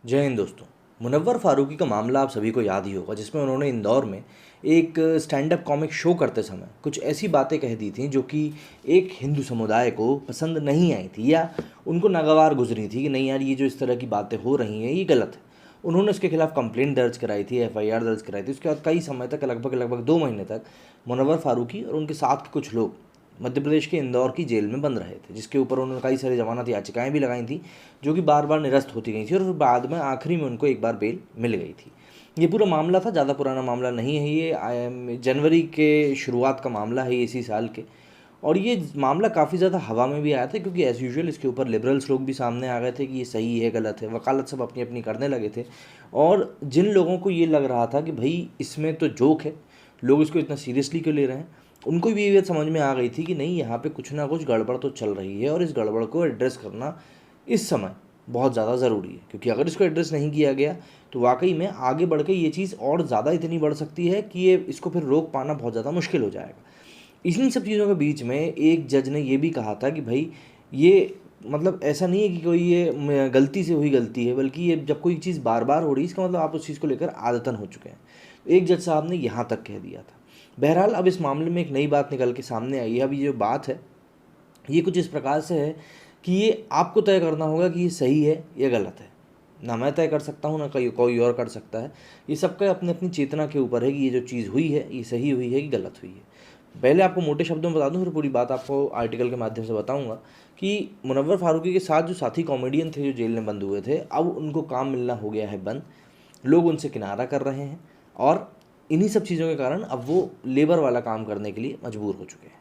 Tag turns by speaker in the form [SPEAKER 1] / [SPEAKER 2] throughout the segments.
[SPEAKER 1] जय हिंद दोस्तों। मुनव्वर फारूकी का मामला आप सभी को याद ही होगा, जिसमें उन्होंने इंदौर में एक स्टैंड अप कॉमिक शो करते समय कुछ ऐसी बातें कह दी थी जो कि एक हिंदू समुदाय को पसंद नहीं आई थी या उनको नागवार गुजरी थी कि नहीं यार, ये जो इस तरह की बातें हो रही हैं ये गलत है। उन्होंने उसके खिलाफ कंप्लेंट दर्ज कराई थी, एफआईआर दर्ज कराई थी। उसके बाद कई समय तक, लगभग लगभग 2 महीने तक, मुनव्वर फारूकी और उनके साथ के कुछ लोग मध्य प्रदेश के इंदौर की जेल में बंद रहे थे, जिसके ऊपर उन्होंने कई सारी जमानत याचिकाएं भी लगाई थी जो कि बार बार निरस्त होती गई थी और बाद में आखिरी में उनको एक बार बेल मिल गई थी। ये पूरा मामला था, ज़्यादा पुराना मामला नहीं है ये, जनवरी के शुरुआत का मामला है ये, इसी साल के। और ये मामला काफ़ी ज़्यादा हवा में भी आया था क्योंकि एज़ यूजुअल इसके ऊपर लिबरल्स लोग भी सामने आ गए थे कि ये सही है गलत है, वकालत सब अपनी अपनी करने लगे थे। और जिन लोगों को ये लग रहा था कि भाई इसमें तो जोक है, लोग इसको इतना सीरियसली क्यों ले रहे हैं, उनको भी ये बात समझ में आ गई थी कि नहीं, यहाँ पे कुछ ना कुछ गड़बड़ तो चल रही है और इस गड़बड़ को एड्रेस करना इस समय बहुत ज़्यादा ज़रूरी है। क्योंकि अगर इसको एड्रेस नहीं किया गया तो वाकई में आगे बढ़ के ये चीज़ और ज़्यादा इतनी बढ़ सकती है कि ये इसको फिर रोक पाना बहुत ज़्यादा मुश्किल हो जाएगा। इन्हीं सब चीज़ों के बीच में एक जज ने ये भी कहा था कि भाई ये मतलब ऐसा नहीं है कि कोई ये गलती से हुई गलती है, बल्कि ये जब कोई चीज़ बार बार हो रही है इसका मतलब आप उस चीज़ को लेकर आदतन हो चुके हैं। एक जज साहब ने यहाँ तक कह दिया था। बहरहाल अब इस मामले में एक नई बात निकल के सामने आई है। अब ये जो बात है ये कुछ इस प्रकार से है कि ये आपको तय करना होगा कि ये सही है या गलत है। ना मैं तय कर सकता हूँ, ना कोई और कर सकता है। ये सबका अपनी अपनी चेतना के ऊपर है कि ये जो चीज़ हुई है ये सही हुई है कि गलत हुई है। पहले आपको मोटे शब्दों में बता दूं, फिर पूरी बात आपको आर्टिकल के माध्यम से बताऊंगा कि मुनव्वर फारूकी के साथ जो साथी कॉमेडियन थे जो जेल में बंद हुए थे, अब उनको काम मिलना हो गया है बंद। लोग उनसे किनारा कर रहे हैं और इन्हीं सब चीज़ों के कारण अब वो लेबर वाला काम करने के लिए मजबूर हो चुके हैं।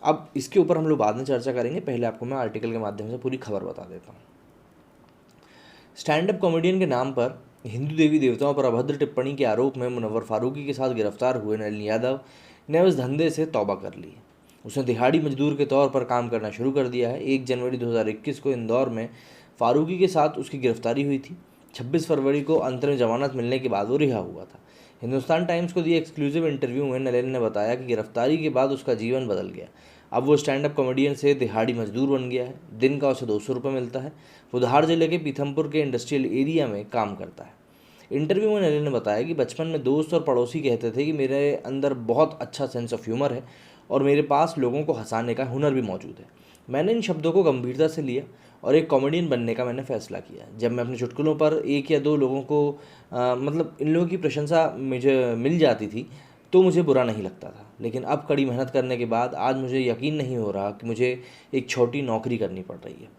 [SPEAKER 1] अब इसके ऊपर हम लोग बाद में चर्चा करेंगे, पहले आपको मैं आर्टिकल के माध्यम से पूरी खबर बता देता हूँ। स्टैंड अप कॉमेडियन के नाम पर हिंदू देवी देवताओं पर अभद्र टिप्पणी के आरोप में मुनव्वर फारूकी के साथ गिरफ्तार हुए नलिन यादव ने उस धंधे से तौबा कर ली। उसने दिहाड़ी मजदूर के तौर पर काम करना शुरू कर दिया है। 1 जनवरी 2021 को इंदौर में फारूकी के साथ उसकी गिरफ्तारी हुई थी। 26 फरवरी को अंतरिम जमानत मिलने के बाद वो रिहा हुआ था। हिंदुस्तान टाइम्स को दिए एक्सक्लूसिव इंटरव्यू में नलिन ने बताया कि गिरफ्तारी के बाद उसका जीवन बदल गया। अब वो स्टैंड अप कॉमेडियन से दिहाड़ी मजदूर बन गया है। दिन का उसे 200 रुपये मिलता है। वो धार जिले के पीथमपुर के इंडस्ट्रियल एरिया में काम करता है। इंटरव्यू में नलिन ने बताया कि बचपन में दोस्त और पड़ोसी कहते थे कि मेरे अंदर बहुत अच्छा सेंस ऑफ ह्यूमर है और मेरे पास लोगों को हंसाने का हुनर भी मौजूद है। मैंने इन शब्दों को गंभीरता से लिया और एक कॉमेडियन बनने का मैंने फैसला किया। जब मैं अपने चुटकुलों पर 1 या 2 लोगों को मतलब इन लोगों की प्रशंसा मुझे मिल जाती थी तो मुझे बुरा नहीं लगता था। लेकिन अब कड़ी मेहनत करने के बाद आज मुझे यकीन नहीं हो रहा कि मुझे एक छोटी नौकरी करनी पड़ रही है।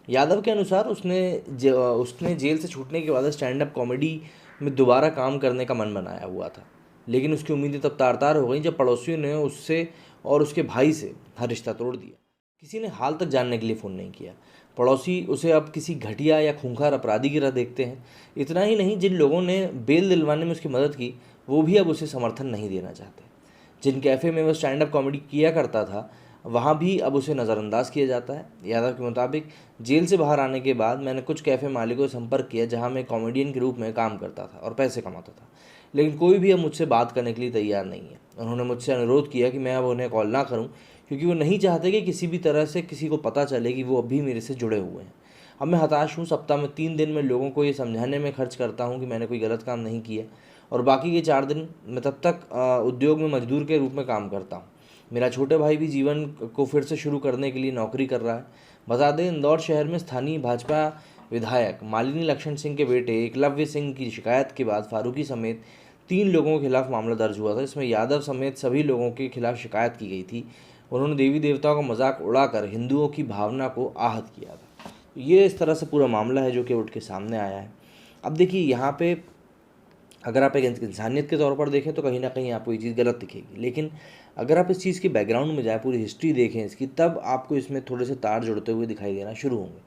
[SPEAKER 1] यादव के अनुसार उसने जेल से छूटने के बाद स्टैंड अप कॉमेडी में दोबारा काम करने का मन बनाया हुआ था। लेकिन उसकी उम्मीदें तब तार तार हो गई जब पड़ोसियों ने उससे और उसके भाई से हर रिश्ता तोड़ दिया। किसी ने हाल तक जानने के लिए फ़ोन नहीं किया। पड़ोसी उसे अब किसी घटिया या खूंखार अपराधी की तरह देखते हैं। इतना ही नहीं, जिन लोगों ने बेल दिलवाने में उसकी मदद की वो भी अब उसे समर्थन नहीं देना चाहते। जिन कैफ़े में वो स्टैंड अप कॉमेडी किया करता था वहाँ भी अब उसे नज़रअंदाज किया जाता है। यादव के मुताबिक जेल से बाहर आने के बाद मैंने कुछ कैफ़े मालिकों से संपर्क किया जहाँ मैं कॉमेडियन के रूप में काम करता था और पैसे कमाता था, लेकिन कोई भी अब मुझसे बात करने के लिए तैयार नहीं है। उन्होंने मुझसे अनुरोध किया कि मैं अब उन्हें कॉल ना करूं क्योंकि वो नहीं चाहते कि किसी भी तरह से किसी को पता चले कि वो अभी मेरे से जुड़े हुए हैं। अब मैं हताश हूँ। सप्ताह में 3 दिन मैं लोगों को ये समझाने में खर्च करता हूँ कि मैंने कोई गलत काम नहीं किया और बाकी के 4 दिन मैं तब तक उद्योग में मजदूर के रूप में काम करता हूँ। मेरा छोटे भाई भी जीवन को फिर से शुरू करने के लिए नौकरी कर रहा है। बता दें, इंदौर शहर में स्थानीय भाजपा विधायक मालिनी लक्ष्मण सिंह के बेटे एकलव्य सिंह की शिकायत के बाद फारूकी समेत 3 लोगों के खिलाफ मामला दर्ज हुआ था। इसमें यादव समेत सभी लोगों के खिलाफ शिकायत की गई थी। उन्होंने देवी देवताओं का मजाक उड़ाकर हिंदुओं की भावना को आहत किया था। तो ये इस तरह से पूरा मामला है जो कि उठ के सामने आया है। अब देखिए, यहाँ पे अगर आप एक इंसानियत के तौर पर देखें तो कहीं ना कहीं आपको ये चीज़ गलत दिखेगी, लेकिन अगर आप इस चीज़ की बैकग्राउंड में जाए, पूरी हिस्ट्री देखें इसकी, तब आपको इसमें थोड़े से तार जुड़ते हुए दिखाई देना शुरू होंगे।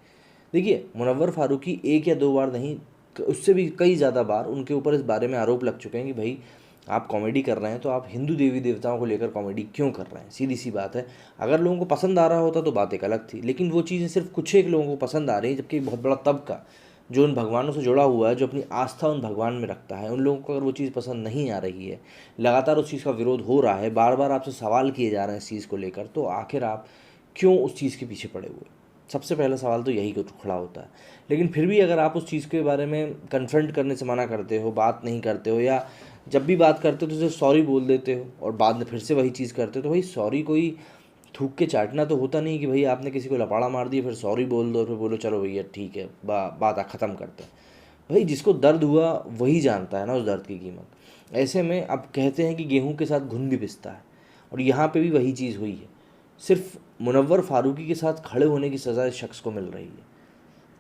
[SPEAKER 1] देखिए, मुनव्वर फारूकी 1 या 2 बार नहीं, उससे भी कई ज़्यादा बार उनके ऊपर इस बारे में आरोप लग चुके हैं कि भाई आप कॉमेडी कर रहे हैं तो आप हिंदू देवी देवताओं को लेकर कॉमेडी क्यों कर रहे हैं। सीधी सी बात है, अगर लोगों को पसंद आ रहा होता तो बात एक अलग थी, लेकिन वो चीज़ें सिर्फ कुछ एक लोगों को पसंद आ रही है, जबकि एक बहुत बड़ा तबका जो उन भगवानों से जुड़ा हुआ है, जो अपनी आस्था उन भगवान में रखता है, उन लोगों को अगर वो चीज़ पसंद नहीं आ रही है, लगातार उस चीज़ का विरोध हो रहा है, बार बार आपसे सवाल किए जा रहे हैं इस चीज़ को लेकर, तो आखिर आप क्यों उस चीज़ के पीछे पड़े हुए। सबसे पहला सवाल तो यही खड़ा होता है। लेकिन फिर भी अगर आप उस चीज़ के बारे में कन्फ्रंट करने से मना करते हो, बात नहीं करते हो, या जब भी बात करते हो तो सिर्फ सॉरी बोल देते हो और बाद में फिर से वही चीज़ करते हो, तो भाई सॉरी कोई थूक के चाटना तो होता नहीं कि भाई आपने किसी को लपाड़ा मार दिया फिर सॉरी बोल दो, फिर बोलो चलो भैया ठीक है, बात ख़त्म करते हैं। भाई जिसको दर्द हुआ वही जानता है ना उस दर्द की कीमत। ऐसे में अब कहते हैं कि गेहूं के साथ घुन भी पिसता है, और यहाँ पे भी वही चीज़ हुई है। सिर्फ मुनव्वर फारूकी के साथ खड़े होने की सज़ा इस शख्स को मिल रही है।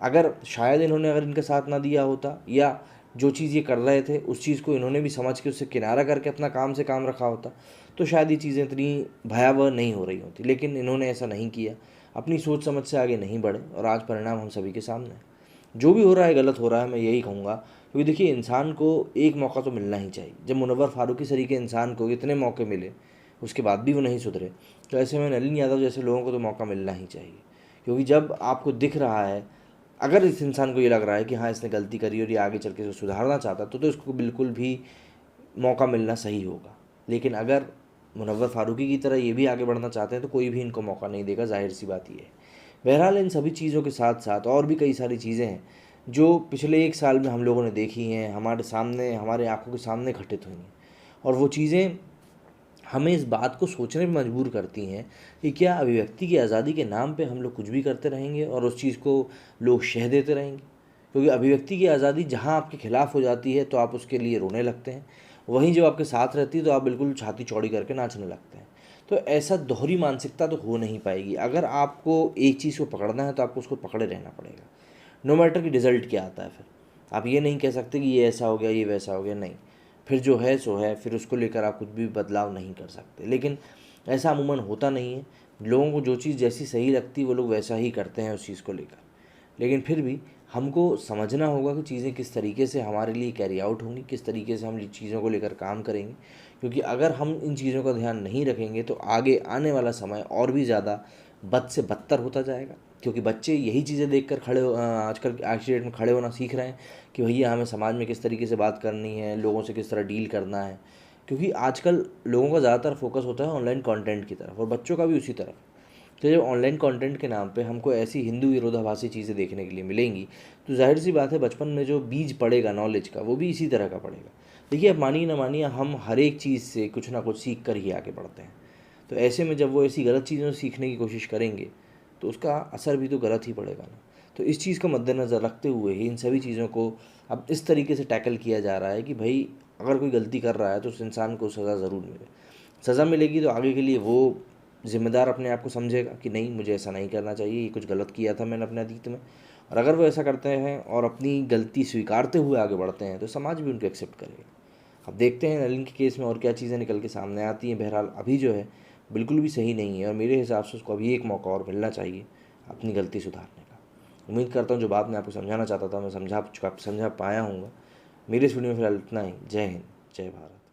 [SPEAKER 1] अगर शायद इन्होंने अगर इनका साथ ना दिया होता, या जो चीज़ ये कर रहे थे उस चीज़ को इन्होंने भी समझ के उससे किनारा करके अपना काम से काम रखा होता, तो शायद ये चीज़ें इतनी भयावह नहीं हो रही होती। लेकिन इन्होंने ऐसा नहीं किया, अपनी सोच समझ से आगे नहीं बढ़े, और आज परिणाम हम सभी के सामने है। जो भी हो रहा है गलत हो रहा है, मैं यही कहूँगा, क्योंकि देखिए इंसान को एक मौका तो मिलना ही चाहिए। जब मुनव्वर फारूकी सरी के इंसान को इतने मौके मिले उसके बाद भी वो नहीं सुधरे, तो ऐसे में नलिन यादव जैसे लोगों को तो मौका मिलना ही चाहिए। क्योंकि जब आपको दिख रहा है, अगर इस इंसान को ये लग रहा है कि हाँ इसने गलती करी और ये आगे चल के इसे सुधारना चाहता, तो इसको बिल्कुल भी मौका मिलना सही होगा। लेकिन अगर मुनव्वर फारूकी की तरह ये भी आगे बढ़ना चाहते हैं तो कोई भी इनको मौका नहीं देगा, जाहिर सी बात ये है। बहरहाल इन सभी चीज़ों के साथ साथ और भी कई सारी चीज़ें हैं जो पिछले एक साल में हम लोगों ने देखी हैं, हमारे सामने, हमारे आंखों के सामने घटित हुई हैं, और वो चीज़ें हमें इस बात को सोचने पर मजबूर करती हैं कि क्या अभिव्यक्ति की आज़ादी के नाम पे हम लोग कुछ भी करते रहेंगे और उस चीज़ को लोग शह देते रहेंगे। क्योंकि अभिव्यक्ति की आज़ादी जहाँ आपके खिलाफ हो जाती है तो आप उसके लिए रोने लगते हैं, वहीं जब आपके साथ रहती है तो आप बिल्कुल छाती चौड़ी करके नाचने लगते हैं। तो ऐसा दोहरी मानसिकता तो हो नहीं पाएगी। अगर आपको एक चीज़ को पकड़ना है तो आपको उसको पकड़े रहना पड़ेगा, नो मैटर कि रिज़ल्ट क्या आता है। फिर आप ये नहीं कह सकते कि ये ऐसा हो गया, ये वैसा हो गया, नहीं। फिर जो है सो है, फिर उसको लेकर आप कुछ भी बदलाव नहीं कर सकते। लेकिन ऐसा अमूमन होता नहीं है। लोगों को जो चीज़ जैसी सही लगती है वो लोग वैसा ही करते हैं उस चीज़ को लेकर। लेकिन फिर भी हमको समझना होगा कि चीज़ें किस तरीके से हमारे लिए कैरी आउट होंगी, किस तरीके से हम इन चीज़ों को लेकर काम करेंगे। क्योंकि अगर हम इन चीज़ों का ध्यान नहीं रखेंगे तो आगे आने वाला समय और भी ज़्यादा बद से बदतर होता जाएगा। क्योंकि बच्चे यही चीज़ें देखकर आजकल आज की डेट में खड़े होना सीख रहे हैं कि भैया हमें समाज में किस तरीके से बात करनी है, लोगों से किस तरह डील करना है। क्योंकि आजकल लोगों का ज़्यादातर फोकस होता है ऑनलाइन कंटेंट की तरफ, और बच्चों का भी उसी तरफ। तो जब ऑनलाइन कंटेंट के नाम पे हमको ऐसी हिंदू विरोधाभासी चीज़ें देखने के लिए मिलेंगी, तो जाहिर सी बात है बचपन में जो बीज पड़ेगा नॉलेज का वो भी इसी तरह का पड़ेगा। देखिए, अब मानिए ना मानिए, हम हर एक चीज़ से कुछ ना कुछ सीख कर ही आगे बढ़ते हैं। तो ऐसे में जब वो ऐसी गलत चीज़ों से सीखने की कोशिश करेंगे तो उसका असर भी तो गलत ही पड़ेगा ना। तो इस चीज़ को मद्देनज़र रखते हुए ही इन सभी चीज़ों को अब इस तरीके से टैकल किया जा रहा है कि भाई अगर कोई गलती कर रहा है तो उस इंसान को सज़ा ज़रूर मिले। सज़ा मिलेगी तो आगे के लिए वो ज़िम्मेदार अपने आप को समझेगा कि नहीं, मुझे ऐसा नहीं करना चाहिए, ये कुछ गलत किया था मैंने अपने अतीत में। और अगर वो ऐसा करते हैं और अपनी गलती स्वीकारते हुए आगे बढ़ते हैं तो समाज भी उनको एक्सेप्ट करेगा। अब देखते हैं नलिन के केस में और क्या चीज़ें निकल के सामने आती हैं। बहरहाल अभी जो है बिल्कुल भी सही नहीं है, और मेरे हिसाब से उसको अभी एक मौका और मिलना चाहिए अपनी गलती सुधारने का। उम्मीद करता हूँ जो बात मैं आपको समझाना चाहता था मैं समझा पाया हूँगा। मेरे इस वीडियो में फिलहाल इतना ही। जय हिंद, जय भारत।